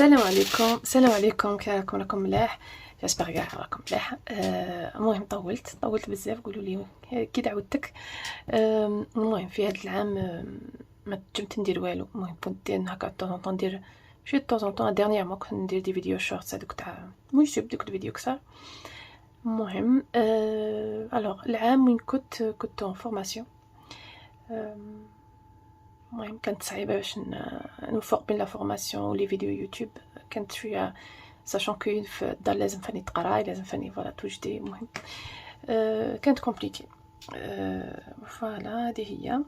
السلام عليكم كي راكم ملاح. جاسبر كاع راكم ملاح. المهم طولت بزاف، قولوا لي كي دعوتك. المهم في هذا العام ما تجمت ندير والو. المهم كنت هكا طون ندير ماشي طون ديرنييرمون كنت ندير دي فيديو شورتس هذوك تاع يوتيوب، دوك الفيديو قصار. المهم الوغ العام وين كنت اون فورماسيون. المهم كانت صعيبه باش نوفق بين لا فورماسيون ولي فيديو يوتيوب. كانت شويه ساشون كو في الدار لازم فاني تقراي، لازم فاني فوالا توجدي. المهم كانت كومبليكي. فوالا هذه هي.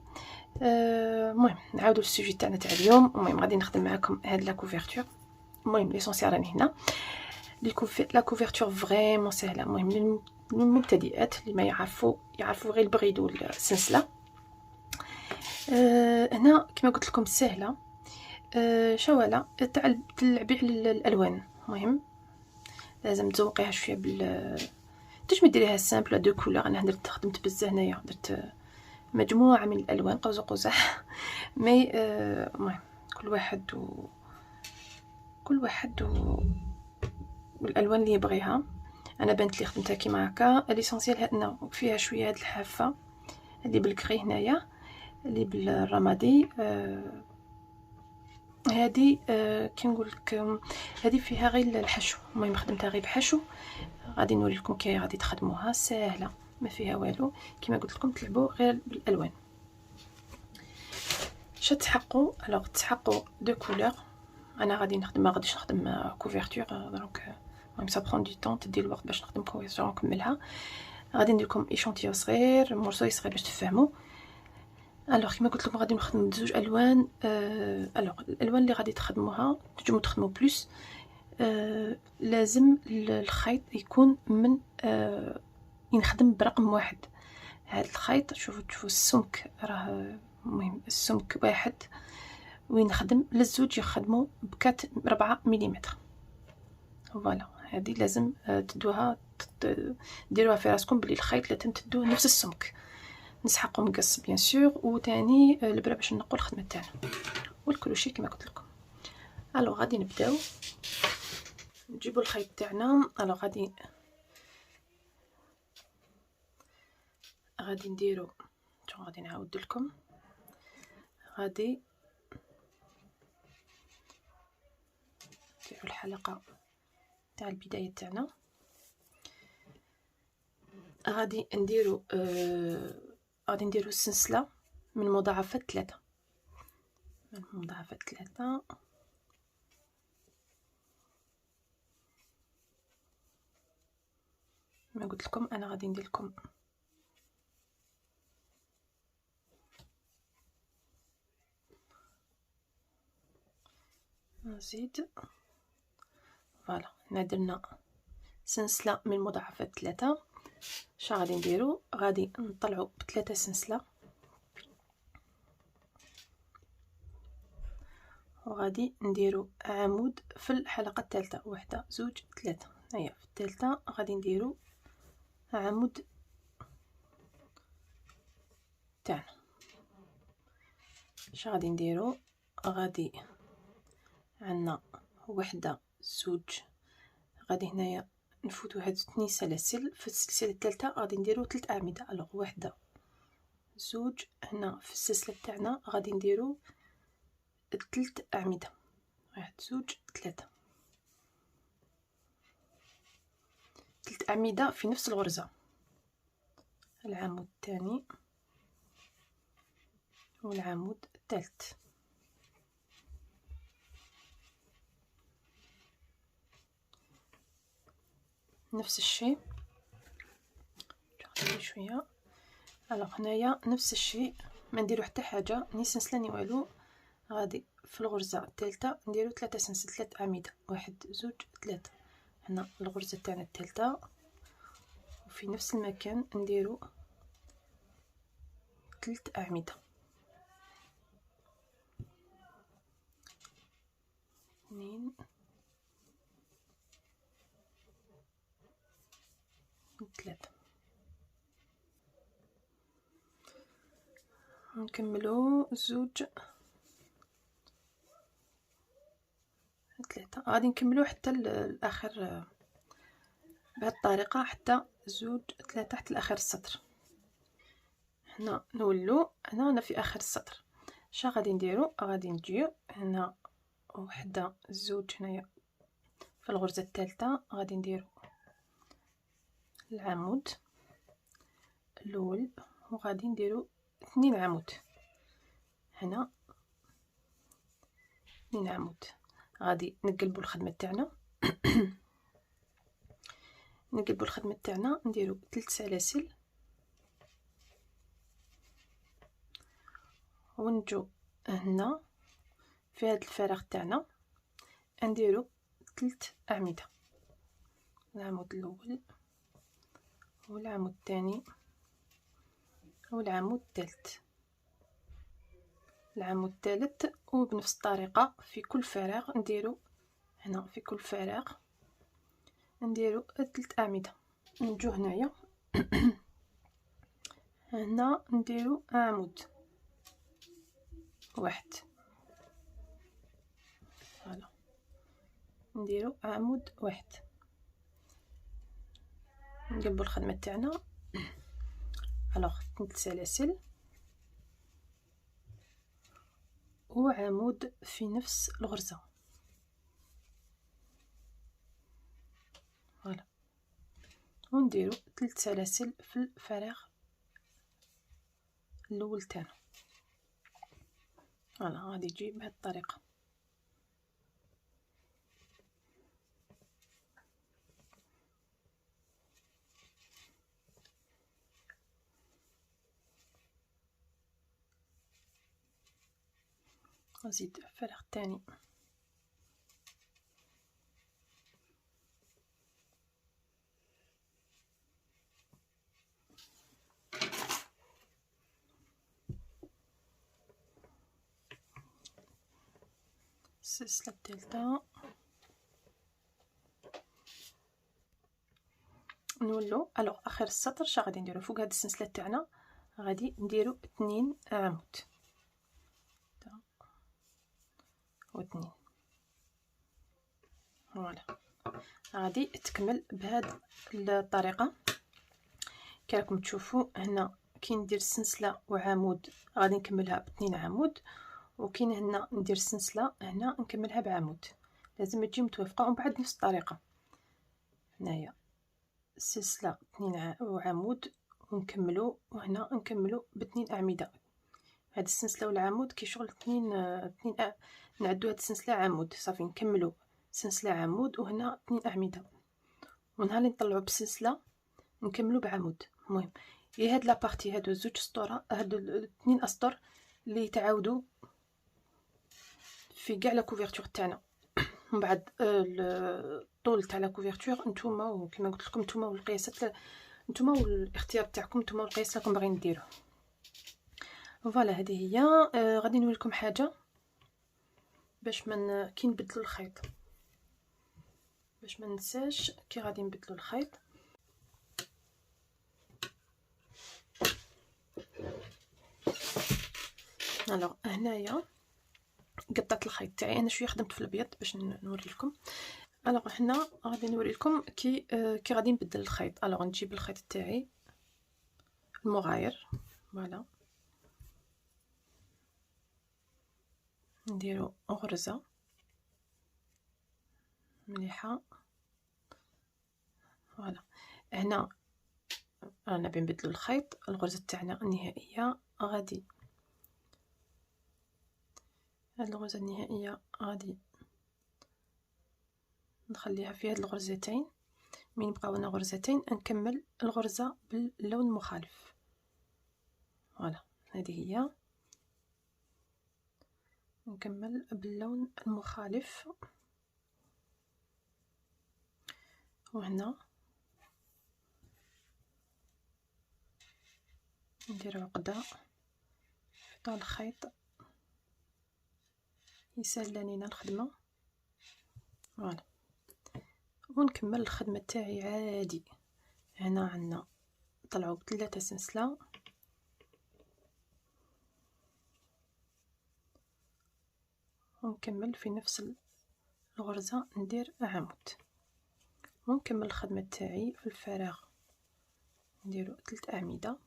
المهم نعاودوا للسوجي تاعنا تاع اليوم. المهم غادي نخدم معكم هاد لا كوفرتور. المهم ليسونسيال راني هنا. لا كوفرتور فريمون سهله. المهم للمبتدئات اللي ما يعرفوا غير البغيد والسلسله. هنا كما قلت لكم سهله. شواله تاع تلعبي على الالوان. المهم لازم تزوقيها شويه تجمي ديريها سامبل دو كولور. انا خدمت بزاف هنايا، درت مجموعه من الالوان قزح مي المهم كل واحد والالوان اللي يبغيها. انا بنت لي خدمتها كيما هكا. ليسونسيال انه فيها شويه هاد الحافه اللي بالكري هنايا، اللي بالرمادي. هذه كي نقول لك هذه فيها غير الحشو. المهم خدمتها غير بحشو. غادي نوري لكم كي غادي تخدموها، ساهله ما فيها والو. كما قلت لكم تلعبوا غير بالالوان. تسحقوا دو كولور. انا غادي نخدم، ما غاديش نخدم كوفرتور دونك المهم سا برون دو طون، تدي الوقت باش نخدم كوفرتور ونكملها. غادي ندير لكم ايشونتيو صغير، مورسو صغير باش تفهموا. الوغ كما قلت لكم غادي نخدم بزوج الوان. الوغ الالوان اللي غادي تخدموها تنجموا تخدموا بلوس. لازم الخيط يكون من ينخدم برقم واحد. هذا الخيط تشوفوا السمك راه المهم السمك واحد، وينخدم للزوج يخدموا بكات 4 مليمتر. فوالا هذه لازم تدوها ديروها في راسكم بلي الخيط لازم تدوه نفس السمك. نسحقوا مقص بيان سور، وثاني البره باش نقول الخدمه تاعنا والكروشي كما قلت لكم. الو غادي نبداو نجيبوا الخيط تاعنا. الو غادي نديرو غادي نعاود لكم. غادي نديرو الحلقه تاع البدايه تاعنا. غادي نديرو السلسله من مضاعفات 3. ما قلت لكم انا غادي ندير لكم نزيد. فوالا درنا سلسله من مضاعفات 3. شا غادي نديرو؟ غادي نطلعو ب3 سلسله، وغادي نديرو عمود في الحلقه الثالثه. 1 2 3. هيا في الثالثه غادي نديرو عمود تاعنا. شا غادي نديرو؟ غادي عندنا 1 2. غادي هنايا نفوتو هاد 2 سلاسل. في السلسله الثالثه غادي نديرو 3 اعمده. الوغ 1 2. هنا في السلسله تاعنا غادي نديرو 3 اعمده. 1 2 3. 3 اعمده في نفس الغرزه. العمود الثاني والعمود الثالث. نفس الشيء شويه. الوغ هنايا نفس الشيء، ما نديرو حتى حاجه، ني سلسله ني والو. غادي في الغرزه الثالثه نديرو 3 سلسل 3 اعمده. 1 2 3. هنا الغرزه تاعنا الثالثه، وفي نفس المكان نديرو 3 اعمده. 2 3. نكملو 2 3 غادي نكملو حتى لاخر بهذه الطريقه، حتى 2 3 حتى لاخر السطر. هنا نولو انا في اخر السطر. اش غادي نديرو؟ غادي نجيو هنا وحده 2 هنايا في الغرزه الثالثه، غادي نديرو العمود الاول وغادي نديرو 2 عمود هنا، 2 عمود. غادي نقلبو الخدمه تاعنا نقلبو الخدمه تاعنا، نديرو 3 سلاسل ونجو هنا في هذا الفراغ تاعنا نديرو 3 اعمده، العمود الاول والعمود الثاني والعمود الثالث، العمود الثالث. وبنفس الطريقه في كل فراغ نديرو هنا، في كل فراغ نديرو 3 اعمده. نجو هنايا هنا نديرو عمود واحد، فوالا نديرو عمود واحد. نقلبو الخدمه تاعنا الوغ 3 سلاسل وعمود في نفس الغرزه، فوالا ونديرو 3 سلاسل في الفراغ الاول تاعنا. فوالا غادي تجي بهذه الطريقه. نزيد الفراغ الثاني السلسله الثالثه. نولو الوغ اخر السطر اش غادي نديرو؟ فوق هاد السلسله تاعنا غادي نديرو 2 عمود و2، فوالا غادي تكمل بهاد الطريقه. كي راكم تشوفوا هنا كي ندير سلسله وعمود غادي نكملها ب2 عمود، وكاين هنا ندير سلسله هنا نكملها بعمود، لازم تجي متوافقه. ومن بعد نفس الطريقه هنايا سلسله 2 وعمود ونكملو، وهنا نكملو ب2 اعمده. هاد السلسله والعمود كيشغل 2 نعدو هاد السلسله عمود صافي، نكملو سلسله عمود وهنا 2 اعمده، ونهار اللي نطلعو بسلسله نكملو بعمود. المهم هي هاد لابارتي هادو 2 سطور، هادو 2 اسطر اللي تعاودوا في كاع لا كوفرتور تاعنا. من بعد الطول تاع لا كوفرتور نتوما، وكما قلت لكم نتوما والقياسات نتوما والاختيار تاعكم، نتوما والقياس اللي راكم باغيين ديروه. فوالا هذه هي. غادي نوريكم حاجه باش من كي نبدلو الخيط، باش ما ننساش كي غادي نبدلو الخيط. الوغ هنايا قطعت الخيط تاعي انا شويه، خدمت في الابيض باش نوري لكم. الوغ هنا غادي نوري لكم كي غادي نبدل الخيط. الوغ نجيب الخيط تاعي المغاير، فوالا نديرو غرزه مليحه. فوالا هنا رانا بنبدلو الخيط، الغرزه تاعنا النهائيه غادي، هاد الغرزه النهائيه غادي نخليها في هاد الغرزتين. من بقاو لنا غرزتين نكمل الغرزه باللون المخالف. فوالا هذه هي، نكمل باللون المخالف. وهنا ندير عقده في الخيط يسهل لنا الخدمه. فوالا ونكمل الخدمه تاعي عادي. هنا عندنا نطلعوا ب3 سلسله ونكمل في نفس الغرزة ندير عمود ونكمل الخدمة تاعي في الفراغ. نديرو 3 أعمدة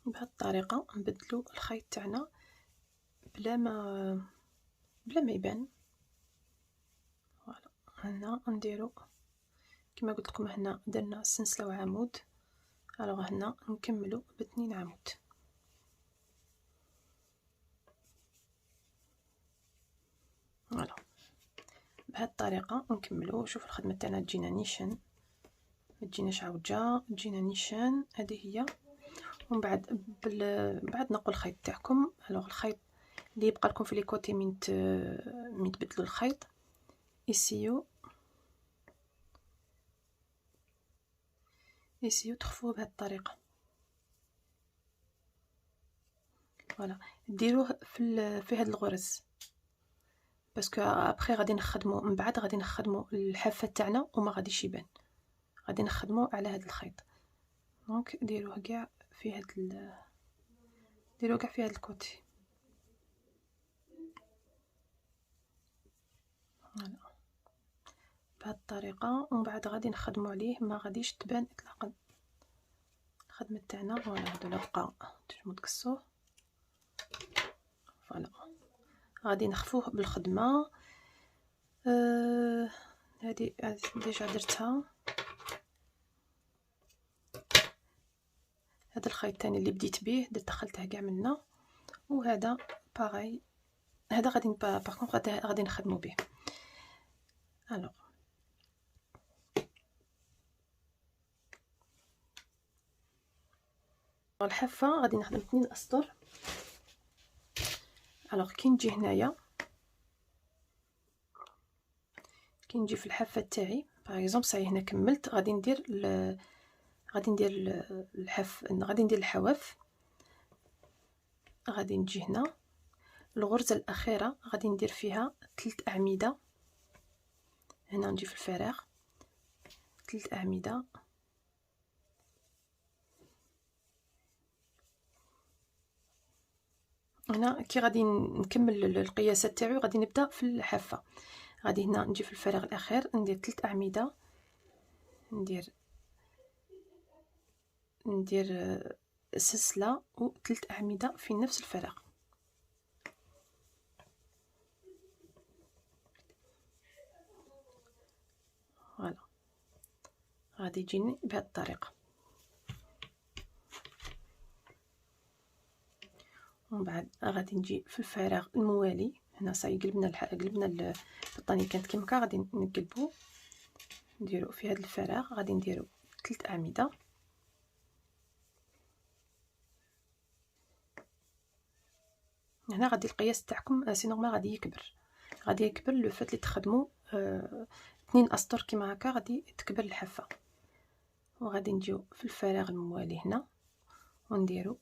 بهذه الطريقة نبدلو الخيط تاعنا بلا ما يبان. فوالا هنا نديرو كما قلت لكم، هنا درنا سلسلة وعمود، الوغ هنا نكملو ب2 عمود. فوالا بهذه الطريقة نكملو. شوف الخدمة تاعنا تجينا نيشان، ما تجيناش عوجة، تجينا نيشان. هذه هي. ومن بعد بعد نقوا الخيط تاعكم. الوغ الخيط اللي يبقى لكم في لي كوتي من تبدلوا الخيط، يسيو تخفوه بهذه الطريقة. فوالا ديروه في هذا الغرز، باسكو ابخي غادي نخدمو من بعد، غادي نخدمو الحافة تاعنا وما غاديش يبان، غادي نخدمو على هذا الخيط. دونك ديروه كاع في هذا ديروه كاع في هذا الكوتي. فوالا بهذه الطريقة. ومن بعد غادي نخدمو عليه، ما غاديش تبان اطلاقا الخدمة تاعنا. فوالا هادو بقى تنجمو تقصوه. فوالا غادي نخفوه بالخدمة. هادي ديجا درتها. هذا الخيط الثاني اللي بديت به دخلته كاع منا، وهذا باغي، هذا غادي غادي نخدمو به. الوغ الحافة غادي نخدم 2 اسطر. الوغ كي نجي هنايا، كي نجي في الحافة تاعي باغ اكزومبل صاي هنا كملت، غادي ندير غادي ندير الحواف. غادي نجي هنا الغرزة الأخيرة غادي ندير فيها 3 أعمدة. هنا نجي في الفراغ 3 أعمدة. هنا كي غادي نكمل القياسات تاعي غادي نبدا في الحافة. غادي هنا نجي في الفراغ الأخير ندير 3 أعمدة، ندير سلسلة و3 أعمدة في نفس الفراغ. فوالا غادي يجيني بهذه الطريقة. ومن بعد غادي نجي في الفراغ الموالي. هنا صاي قلبنا البطانية كانت كيما هكا، غادي نقلبو نديرو في هذا الفراغ، غادي نديرو 3 أعمدة. هنا غادي القياس تاعكم سي نورمال غادي يكبر لو فات اللي تخدموا 2 اسطر كيما هكا، غادي تكبر الحافة. وغادي نجيو في الفراغ الموالي هنا ونديرو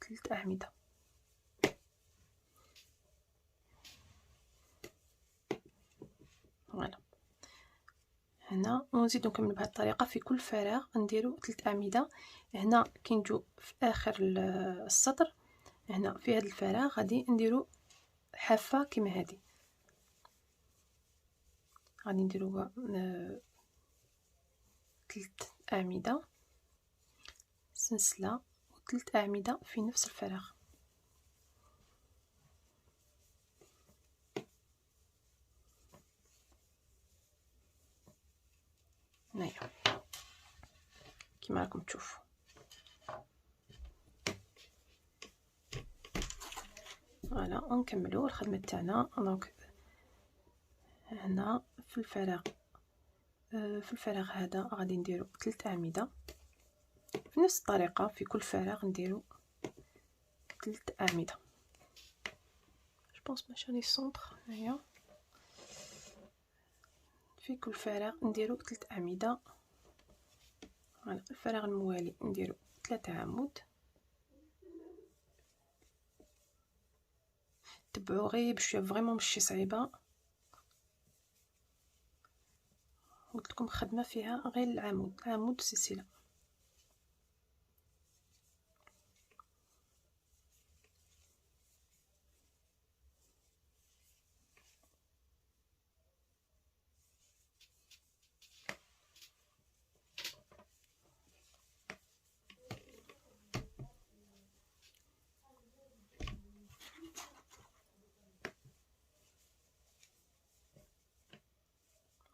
3 أعمدة. فوالا هنا ونزيدو نكمل بهذه الطريقة في كل فراغ نديرو 3 أعمدة. هنا كي نجو في آخر السطر، هنا في هذا الفراغ غادي نديرو حافة كيما هذه، غادي نديرو 3 أعمدة سلسلة و3 أعمدة في نفس الفراغ. هنايا كيما راكم تشوفوا. فوالا ونكملوا الخدمه تاعنا. دونك هنا في الفراغ هذا غادي نديرو 3 أعمدة في نفس الطريقه. في كل فراغ نديرو 3 أعمدة. جو بونس ماشاني السونطر. هنايا في كل فراغ نديرو 3 اعمده. فوالا الفراغ الموالي نديرو 3 عمود. تبعوا غير بشويه، فريمون ماشي صعيبه، قلت لكم خدمه فيها غير العمود، عمود سلسله.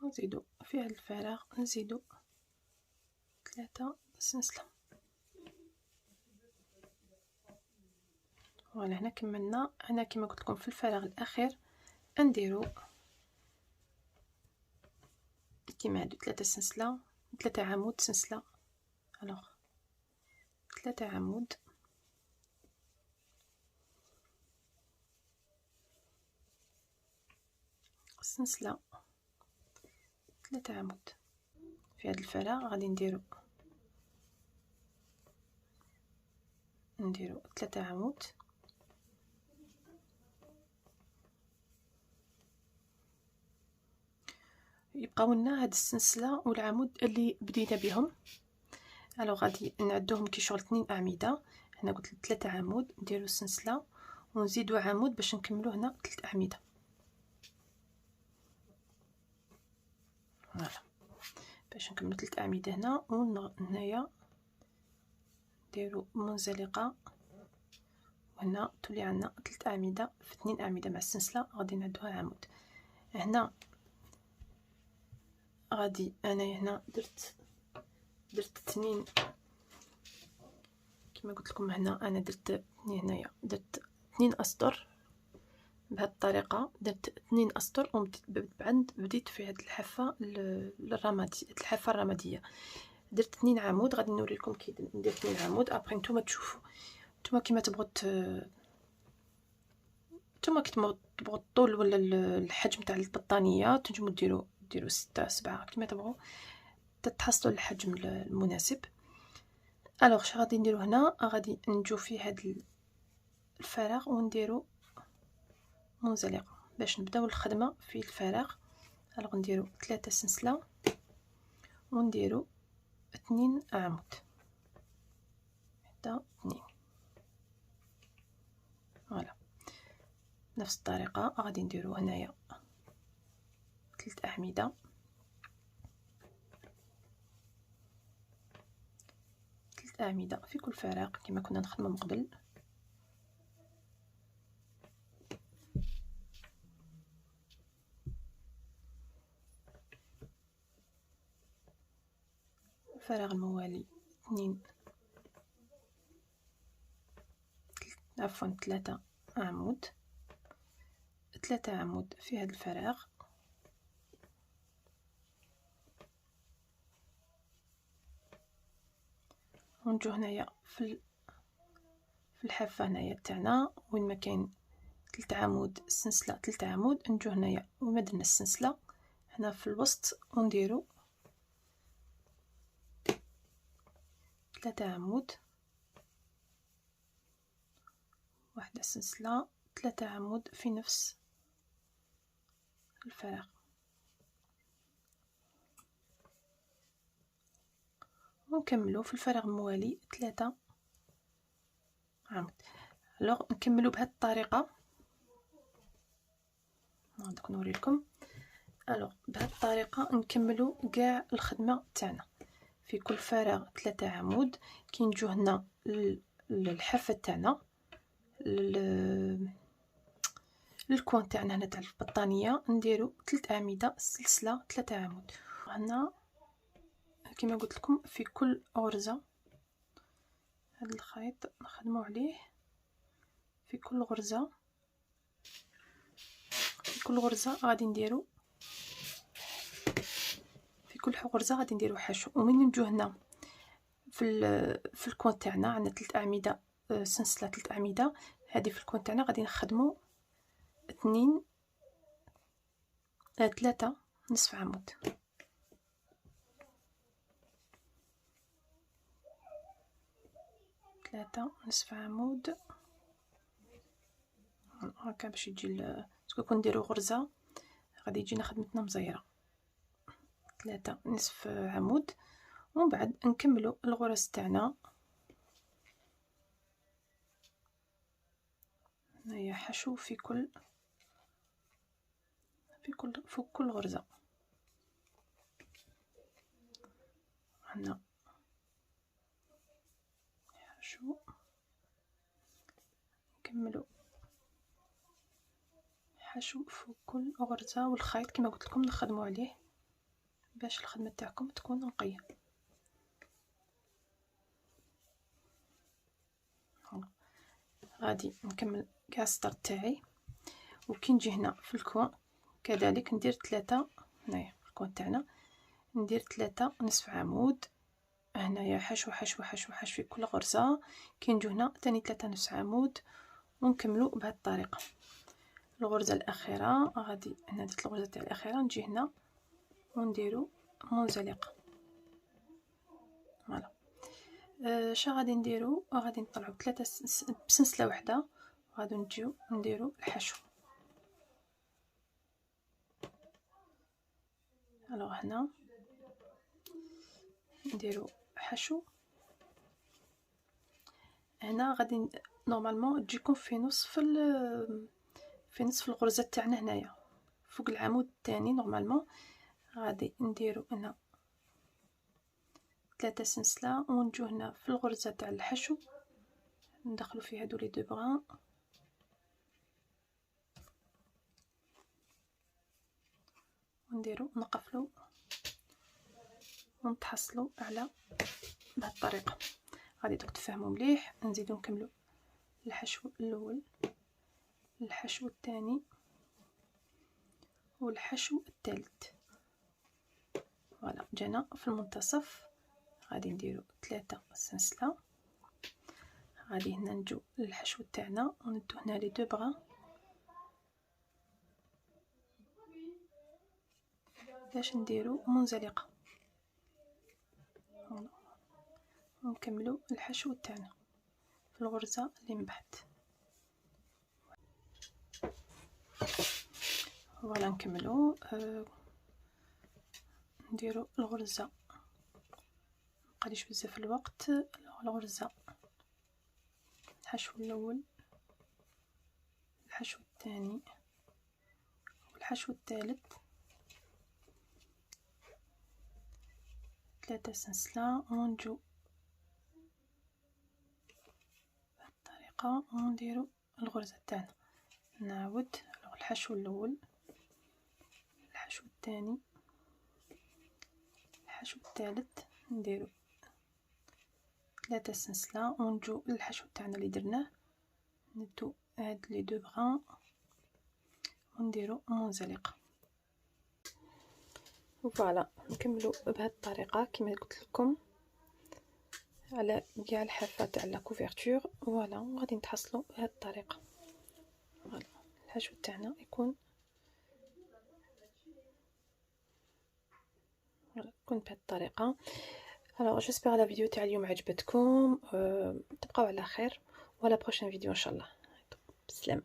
نزيدو في هذا الفراغ نزيدو 3 سنسله. فوالا هنا كملنا. هنا كما قلت لكم في الفراغ الاخير نديرو كيما هادو 3 سنسله، 3 عمود سنسله. الوغ 3 عمود سنسله، 3 عمود. في هذا الفراغ غادي نديرو 3 عمود، يبقاو لنا هاد السلسله والعمود اللي بدينا بهم. الوغ غادي نعدوهم كي شغل 2 اعمده. هنا قلت 3 عمود، نديرو السلسله ونزيدو عمود باش نكملو هنا 3 اعمده. فوالا باش نكملو 3 اعمده هنا، وهنايا نديرو منزلقه، وهنا تولي عندنا 3 اعمده في 2 اعمده مع السلسله غادي نعدوها عمود. هنا غادي انايا هنا درت 2 كما قلت لكم. هنا انا درت هنايا درت 2 اسطر بهذه الطريقه، درت 2 اسطر بديت في هذه الحافه الرماديه، الحافه الرماديه درت 2 عمود. غادي نوريكم كي ندير 2 عمود ابري نتوما تشوفوا. نتوما كيما تبغوا نتوما كي تبغوا الطول ولا الحجم تاع البطانيه تنجموا ديروا 6 7 كيما تبغوا تحصلوا الحجم المناسب. الوغ اش غادي نديرو هنا، غادي نجو في هذا الفراغ ونديرو منزلقه باش نبداو الخدمه في الفراغ. الوغ نديرو 3 سنسله ونديرو 2 عمود، 1 2. فوالا نفس الطريقه غادي نديرو هنايا 3 اعمده، 3 اعمده في كل فراغ كما كنا نخدمو من قبل. الفراغ الموالي 2 عفوا 3 عمود، 3 عمود في هذا الفراغ. ونجو هنايا في الحافه هنايا تاعنا وين ما كاين 3 عمود سنسله 3 عمود، نجو هنايا وما درنا السنسله هنا في الوسط ونديرو 3 عمود، 1 سنسله، 3 عمود في نفس الفراغ. ونكملو في الفراغ الموالي 3 عمود. الوغ نكملو بهذه الطريقه. دوك نوريلكم. الوغ بهذه الطريقه نكملو كاع الخدمه تاعنا في كل فراغ 3 عمود. كي نجو هنا للحافه تاعنا للكوان تاعنا هنا تاع البطانيه نديرو 3 اعمده سلسله 3 عمود. هنا كما قلت لكم في كل غرزه هذا الخيط نخدمو عليه في كل غرزه غادي نديرو في كل غرزه غادي نديرو حشو. ومن نجو هنا في الكوان تاعنا عندنا 3 اعمده سلسله 3 اعمده. هذه في الكوان تاعنا غادي نخدمو 3 نصف عمود. ثلاثة نصف عمود هكا باش يجي باسكو كون نديرو غرزة غادي يجينا خدمتنا مزيرة. ثلاثة نصف عمود ومن بعد نكملو الغرز تاعنا. هنايا حشو في كل فوق كل غرزة. هنا حشو، نكملو حشو فوق كل غرزة، والخيط كما قلت لكم نخدموا عليه باش الخدمه تاعكم تكون نقيه. غادي نكمل كاع السطر تاعي، وكي نجي هنا في الكون كذلك ندير 3 هنايا في الكون تاعنا ندير 3 نصف عمود. هنايا حشو حشو حشو حشو في كل غرزه. كي نجو هنا ثاني 3 نصف عمود ونكملوا بهذه الطريقه. الغرزه الاخيره غادي هنا درت الغرزه تاع الاخيره نجي هنا ونديروا منزلقه. فوالا اش غادي نديروا؟ غادي نطلعوا 3 بسنسله واحده وغادي نجيو نديروا الحشو. الوغ هنا نديروا حشو. هنا غادي نورمالمون تجيكم في نصف الغرزه تاعنا هنايا فوق العمود الثاني. نورمالمون غادي نديروا هنا 3 سنسله ونجو هنا في الغرزه تاع الحشو ندخلوا فيه هادو لي دو بغان ونديروا نقفلوا ونتحصلوا على بهذه الطريقه. غادي دوك تفهموا مليح. نزيدو نكملوا الحشو الاول، الحشو الثاني والحشو الثالث. فوالا جانا في المنتصف. غادي نديرو 3 سنسله. غادي هنا نجو للحشو تاعنا وندو هنا لي دو بغا باش نديرو منزلقه ونكملو الحشو تاعنا في الغرزه اللي من بعد. فوالا نكملو نديرو الغرزه مبقاليش بزاف الوقت. الغرزه الحشو الاول، الحشو الثاني والحشو الثالث. 3 سنسله ونجو بهذه الطريقه ونديرو الغرزه تاعنا. نعاود الحشو الاول، الحشو الثاني، الحشو الثالث. نديرو 3 سنسله ونجو للحشو تاعنا اللي درناه ندو هاد لي دو بغان ونديرو منزلقه. فوالا نكملوا بهذه الطريقه كما قلت لكم على كاع الحافه تاع لا كوفرتور. فوالا غادي نتحصلوا بهذه الطريقه. فوالا الحشو تاعنا يكون بهذه الطريقه. alors j'espère la vidéo تاع اليوم عجبتكم. تبقاو على خير ولا بروشين فيديو ان شاء الله. بسلام.